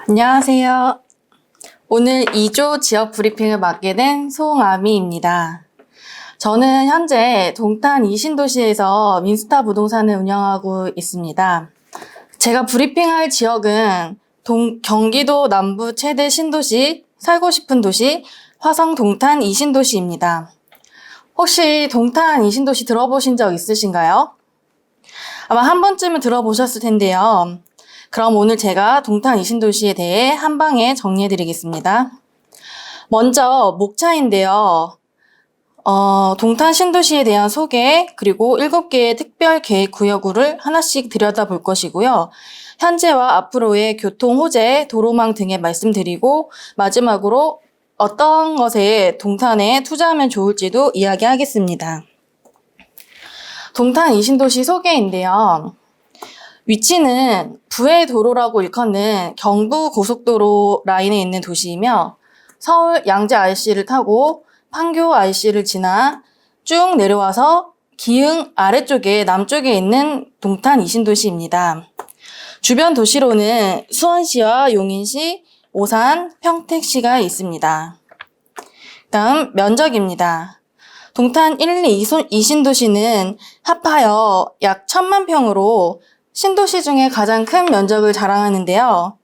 안녕하세요. 오늘 2조 지역 브리핑을 맡게 된 송아미입니다. 저는 현재 동탄 이신도시에서 민스타 부동산을 운영하고 있습니다. 제가 브리핑할 지역은 경기도 남부 최대 신도시, 살고 싶은 도시, 화성 동탄 이신도시입니다. 혹시 동탄 이신도시 들어보신 적 있으신가요? 아마 한 번쯤은 들어보셨을 텐데요. 그럼 오늘 제가 동탄 이신도시에 대해 한 방에 정리해드리겠습니다. 먼저 목차인데요. 동탄 신도시에 대한 소개, 그리고 7개의 특별 계획 구역을 하나씩 들여다볼 것이고요. 현재와 앞으로의 교통, 호재, 도로망 등에 말씀드리고 마지막으로 어떤 것에 동탄에 투자하면 좋을지도 이야기하겠습니다. 동탄 이신도시 소개인데요. 위치는 부의 도로라고 일컫는 경부고속도로 라인에 있는 도시이며 서울 양재 IC를 타고 판교 IC를 지나 쭉 내려와서 기흥 아래쪽에 남쪽에 있는 동탄 이신도시입니다. 주변 도시로는 수원시와 용인시, 오산, 평택시가 있습니다. 다음 면적입니다. 동탄 1, 2 이신도시는 합하여 약 1000만 평으로 신도시 중에 가장 큰 면적을 자랑하는데요.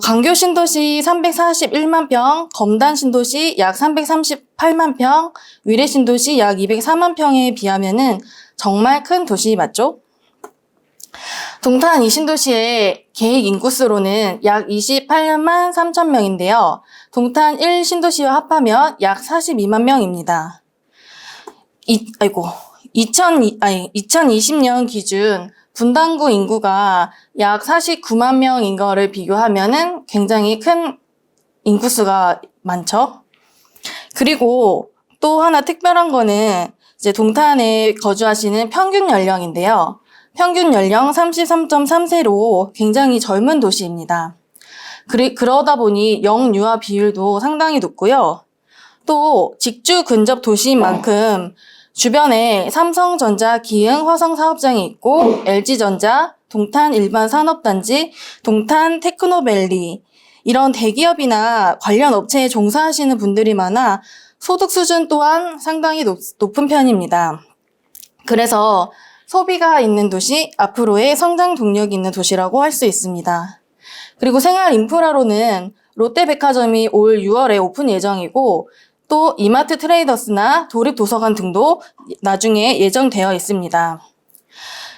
광교 신도시 341만 평, 검단 신도시 약 338만 평, 위례 신도시 약 204만 평에 비하면은 정말 큰 도시 맞죠? 동탄 이 신도시의 계획 인구수로는 약 28만 3천 명인데요. 동탄 1 신도시와 합하면 약 42만 명입니다. 2020년 기준 분당구 인구가 약 49만 명인 거를 비교하면은 굉장히 큰 인구수가 많죠. 그리고 또 하나 특별한 거는 이제 동탄에 거주하시는 평균 연령인데요. 평균 연령 33.3세로 굉장히 젊은 도시입니다. 그러다 보니 영유아 비율도 상당히 높고요. 또 직주 근접 도시인 만큼 주변에 삼성전자 기흥 화성 사업장이 있고 LG전자, 동탄 일반 산업단지, 동탄 테크노밸리 이런 대기업이나 관련 업체에 종사하시는 분들이 많아 소득 수준 또한 상당히 높은 편입니다. 그래서 소비가 있는 도시, 앞으로의 성장 동력이 있는 도시라고 할 수 있습니다. 그리고 생활 인프라로는 롯데백화점이 올 6월에 오픈 예정이고 또 이마트 트레이더스나 도립도서관 등도 나중에 예정되어 있습니다.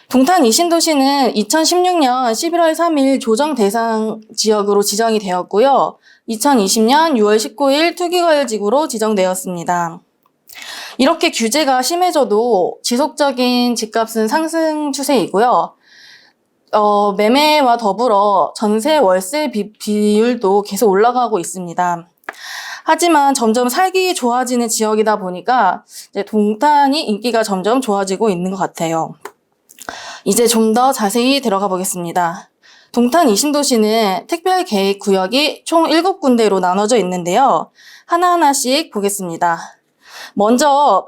동탄 이신도시는 2016년 11월 3일 조정 대상 지역으로 지정이 되었고요. 2020년 6월 19일 투기과열지구로 지정되었습니다. 이렇게 규제가 심해져도 지속적인 집값은 상승 추세이고요. 매매와 더불어 전세 월세 비율도 계속 올라가고 있습니다. 하지만 점점 살기 좋아지는 지역이다 보니까 이제 동탄이 인기가 점점 좋아지고 있는 것 같아요. 이제 좀 더 자세히 들어가 보겠습니다. 동탄 이신도시는 특별계획 구역이 총 7군데로 나눠져 있는데요. 하나하나씩 보겠습니다.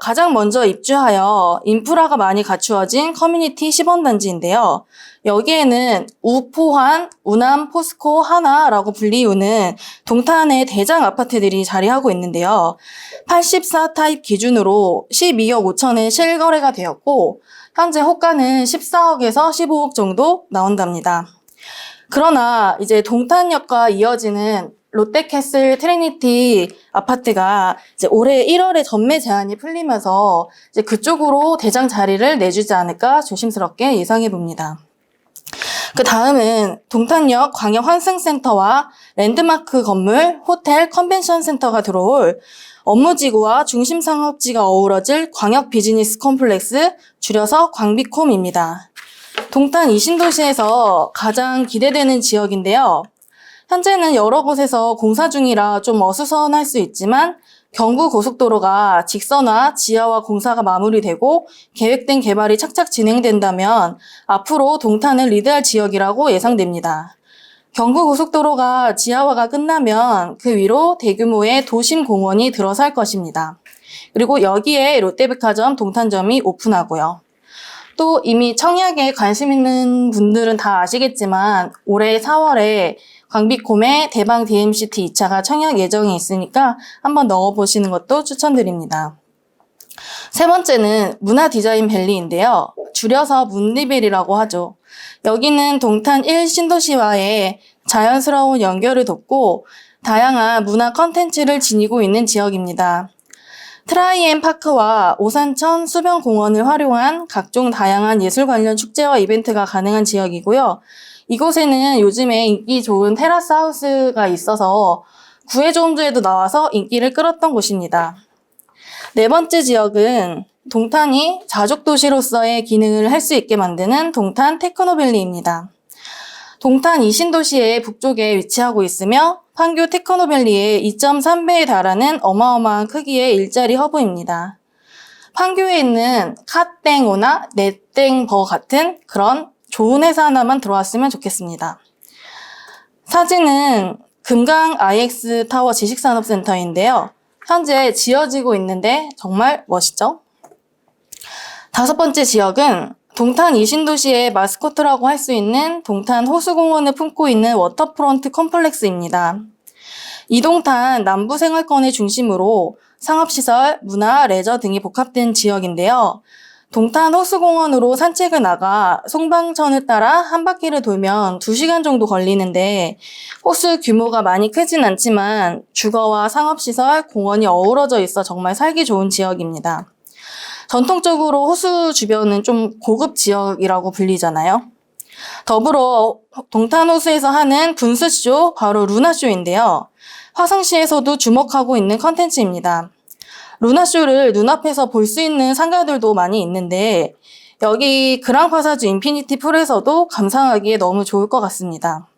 가장 먼저 입주하여 인프라가 많이 갖추어진 커뮤니티 시범단지인데요. 여기에는 우포한, 우남, 포스코, 하나라고 불리우는 동탄의 대장 아파트들이 자리하고 있는데요. 84 타입 기준으로 12억 5천에 실거래가 되었고 현재 호가는 14억에서 15억 정도 나온답니다. 그러나 이제 동탄역과 이어지는 롯데캐슬 트리니티 아파트가 이제 올해 1월에 전매 제한이 풀리면서 이제 그쪽으로 대장 자리를 내주지 않을까 조심스럽게 예상해 봅니다. 그 다음은 동탄역 광역환승센터와 랜드마크 건물, 호텔, 컨벤션 센터가 들어올 업무지구와 중심상업지가 어우러질 광역 비즈니스 콤플렉스, 줄여서 광비콤입니다. 동탄 이신도시에서 가장 기대되는 지역인데요. 현재는 여러 곳에서 공사 중이라 좀 어수선할 수 있지만 경부고속도로가 직선화, 지하화 공사가 마무리되고 계획된 개발이 착착 진행된다면 앞으로 동탄을 리드할 지역이라고 예상됩니다. 경부고속도로가 지하화가 끝나면 그 위로 대규모의 도심공원이 들어설 것입니다. 그리고 여기에 롯데백화점 동탄점이 오픈하고요. 또 이미 청약에 관심 있는 분들은 다 아시겠지만 올해 4월에 광비콤의 대방 DMCT 2차가 청약 예정이 있으니까 한번 넣어보시는 것도 추천드립니다. 세 번째는 문화디자인밸리인데요. 줄여서 문디벨이라고 하죠. 여기는 동탄 1 신도시와의 자연스러운 연결을 돕고 다양한 문화 컨텐츠를 지니고 있는 지역입니다. 트라이앤파크와 오산천 수변공원을 활용한 각종 다양한 예술 관련 축제와 이벤트가 가능한 지역이고요. 이곳에는 요즘에 인기 좋은 테라스 하우스가 있어서 구해조음조에도 나와서 인기를 끌었던 곳입니다. 네 번째 지역은 동탄이 자족도시로서의 기능을 할 수 있게 만드는 동탄 테크노밸리입니다. 동탄 이신도시의 북쪽에 위치하고 있으며 판교 테크노밸리의 2.3배에 달하는 어마어마한 크기의 일자리 허브입니다. 판교에 있는 카땡오나 네땡버 같은 그런 좋은 회사 하나만 들어왔으면 좋겠습니다. 사진은 금강 IX 타워 지식산업센터인데요. 현재 지어지고 있는데 정말 멋있죠? 다섯 번째 지역은 동탄 이신도시의 마스코트라고 할 수 있는 동탄 호수공원을 품고 있는 워터프론트 컴플렉스입니다. 이동탄 남부생활권을 중심으로 상업시설, 문화, 레저 등이 복합된 지역인데요. 동탄 호수공원으로 산책을 나가 송방천을 따라 한 바퀴를 돌면 2시간 정도 걸리는데 호수 규모가 많이 크진 않지만 주거와 상업시설, 공원이 어우러져 있어 정말 살기 좋은 지역입니다. 전통적으로 호수 주변은 좀 고급 지역이라고 불리잖아요. 더불어 동탄 호수에서 하는 분수쇼, 바로 루나쇼인데요. 화성시에서도 주목하고 있는 컨텐츠입니다. 루나쇼를 눈앞에서 볼 수 있는 상가들도 많이 있는데 여기 그랑파사주 인피니티 풀에서도 감상하기에 너무 좋을 것 같습니다.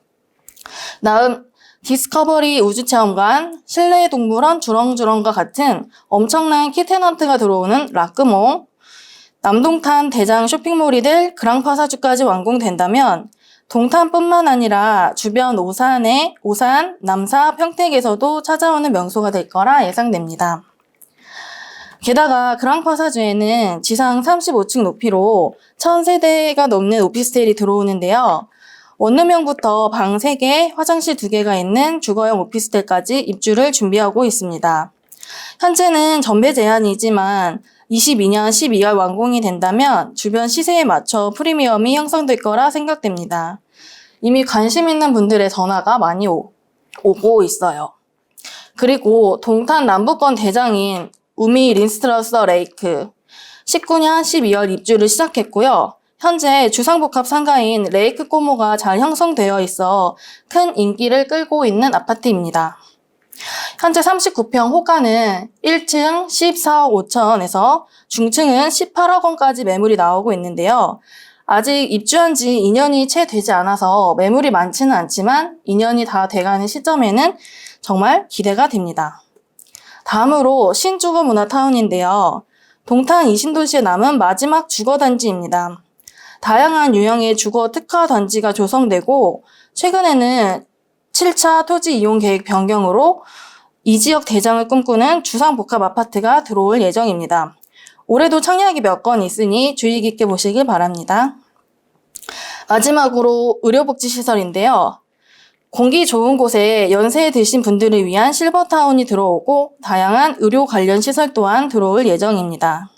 다음 디스커버리 우주체험관, 실내 동물원 주렁주렁과 같은 엄청난 키테넌트가 들어오는 라크몽, 남동탄 대장 쇼핑몰이 될 그랑파사주까지 완공된다면 동탄뿐만 아니라 주변 오산, 남사, 평택에서도 찾아오는 명소가 될 거라 예상됩니다. 게다가 그랑파사주에는 지상 35층 높이로 1000세대가 넘는 오피스텔이 들어오는데요. 원룸형부터 방 3개, 화장실 2개가 있는 주거용 오피스텔까지 입주를 준비하고 있습니다. 현재는 전매 제한이지만 22년 12월 완공이 된다면 주변 시세에 맞춰 프리미엄이 형성될 거라 생각됩니다. 이미 관심 있는 분들의 전화가 많이 오고 있어요. 그리고 동탄 남부권 대장인 우미 린스트러서 레이크 19년 12월 입주를 시작했고요. 현재 주상복합 상가인 레이크 꼬모가 잘 형성되어 있어 큰 인기를 끌고 있는 아파트입니다. 현재 39평 호가는 1층 14억 5천에서 중층은 18억 원까지 매물이 나오고 있는데요. 아직 입주한 지 2년이 채 되지 않아서 매물이 많지는 않지만 2년이 다 돼가는 시점에는 정말 기대가 됩니다. 다음으로 신주거문화타운인데요. 동탄 이신도시에 남은 마지막 주거단지입니다. 다양한 유형의 주거 특화 단지가 조성되고 최근에는 7차 토지 이용 계획 변경으로 이 지역 대장을 꿈꾸는 주상복합 아파트가 들어올 예정입니다. 올해도 청약이 몇 건 있으니 주의 깊게 보시길 바랍니다. 마지막으로 의료복지시설인데요. 공기 좋은 곳에 연세 드신 분들을 위한 실버타운이 들어오고 다양한 의료 관련 시설 또한 들어올 예정입니다.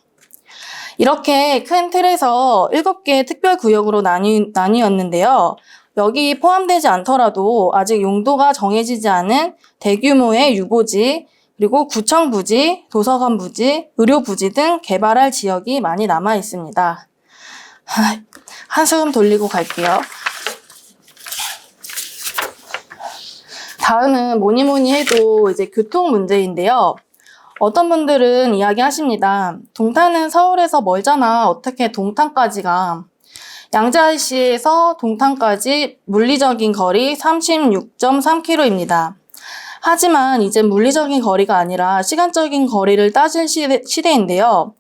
이렇게 큰 틀에서 7개의 특별구역으로 나뉘었는데요. 여기 포함되지 않더라도 아직 용도가 정해지지 않은 대규모의 유보지, 그리고 구청 부지, 도서관 부지, 의료 부지 등 개발할 지역이 많이 남아 있습니다. 한숨 돌리고 갈게요. 다음은 뭐니 해도 이제 교통 문제인데요. 어떤 분들은 이야기하십니다. 동탄은 서울에서 멀잖아. 어떻게 동탄까지 가? 양재시에서 동탄까지 물리적인 거리 36.3km입니다. 하지만 이제 물리적인 거리가 아니라 시간적인 거리를 따질 시대인데요.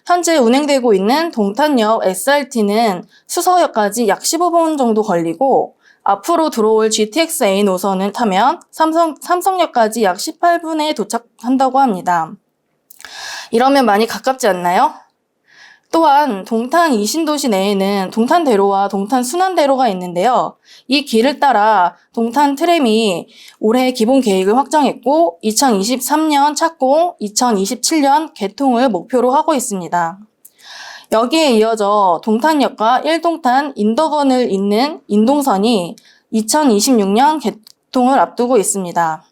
현재 운행되고 있는 동탄역 SRT는 수서역까지 약 15분 정도 걸리고 앞으로 들어올 GTX-A 노선을 타면 삼성역까지 약 18분에 도착한다고 합니다. 이러면 많이 가깝지 않나요? 또한 동탄 이신도시 내에는 동탄대로와 동탄순환대로가 있는데요. 이 길을 따라 동탄 트램이 올해 기본 계획을 확정했고 2023년 착공, 2027년 개통을 목표로 하고 있습니다. 여기에 이어져 동탄역과 1동탄 인덕원을 잇는 인동선이 2026년 개통을 앞두고 있습니다.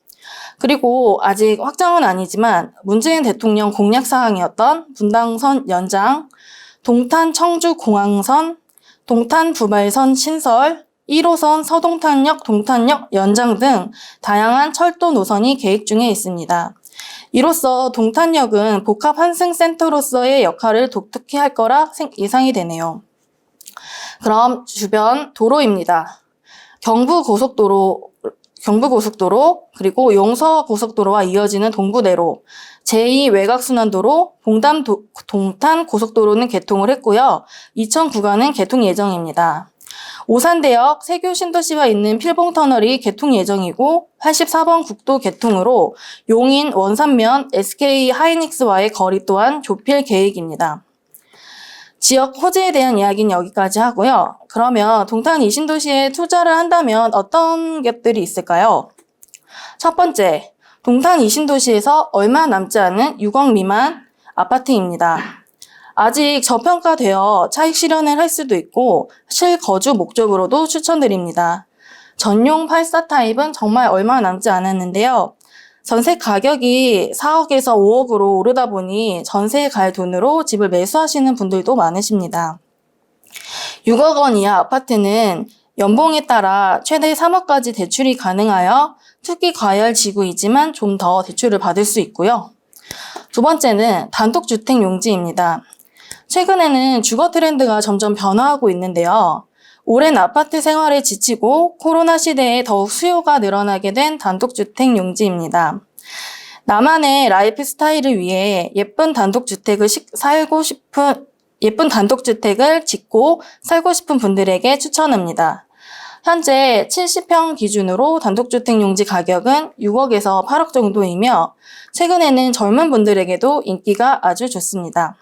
그리고 아직 확정은 아니지만 문재인 대통령 공약사항이었던 분당선 연장, 동탄 청주공항선, 동탄 부발선 신설, 1호선 서동탄역, 동탄역 연장 등 다양한 철도 노선이 계획 중에 있습니다. 이로써 동탄역은 복합 환승센터로서의 역할을 독특히 할 거라 예상이 되네요. 그럼 주변 도로입니다. 경부고속도로, 그리고 용서고속도로와 이어지는 동부대로, 제2외곽순환도로, 동탄고속도로는 개통을 했고요. 2009관은 개통 예정입니다. 오산대역, 세교신도시와 있는 필봉터널이 개통 예정이고 84번 국도 개통으로 용인 원산면 SK 하이닉스와의 거리 또한 좁힐 계획입니다. 지역 호재에 대한 이야기는 여기까지 하고요. 그러면 동탄 이신도시에 투자를 한다면 어떤 것들이 있을까요? 첫 번째, 동탄 이신도시에서 얼마 남지 않은 6억 미만 아파트입니다. 아직 저평가되어 차익 실현을 할 수도 있고 실거주 목적으로도 추천드립니다. 전용 84 타입은 정말 얼마 남지 않았는데요. 전세 가격이 4억에서 5억으로 오르다 보니 전세에 갈 돈으로 집을 매수하시는 분들도 많으십니다. 6억 원 이하 아파트는 연봉에 따라 최대 3억까지 대출이 가능하여 투기 과열 지구이지만 좀 더 대출을 받을 수 있고요. 두 번째는 단독주택 용지입니다. 최근에는 주거 트렌드가 점점 변화하고 있는데요. 오랜 아파트 생활에 지치고 코로나 시대에 더욱 수요가 늘어나게 된 단독주택 용지입니다. 나만의 라이프 스타일을 위해 예쁜 단독주택을 짓고 살고 싶은 분들에게 추천합니다. 현재 70평 기준으로 단독주택 용지 가격은 6억에서 8억 정도이며 최근에는 젊은 분들에게도 인기가 아주 좋습니다.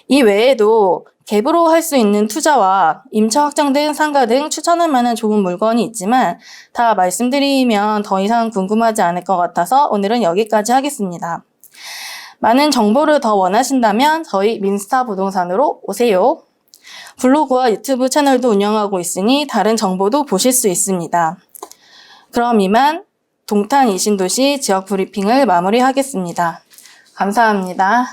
이 외에도 갭으로 할 수 있는 투자와 임차 확장된 상가 등 추천할 만한 좋은 물건이 있지만 다 말씀드리면 더 이상 궁금하지 않을 것 같아서 오늘은 여기까지 하겠습니다. 많은 정보를 더 원하신다면 저희 민스타 부동산으로 오세요. 블로그와 유튜브 채널도 운영하고 있으니 다른 정보도 보실 수 있습니다. 그럼 이만 동탄 이신도시 지역 브리핑을 마무리하겠습니다. 감사합니다.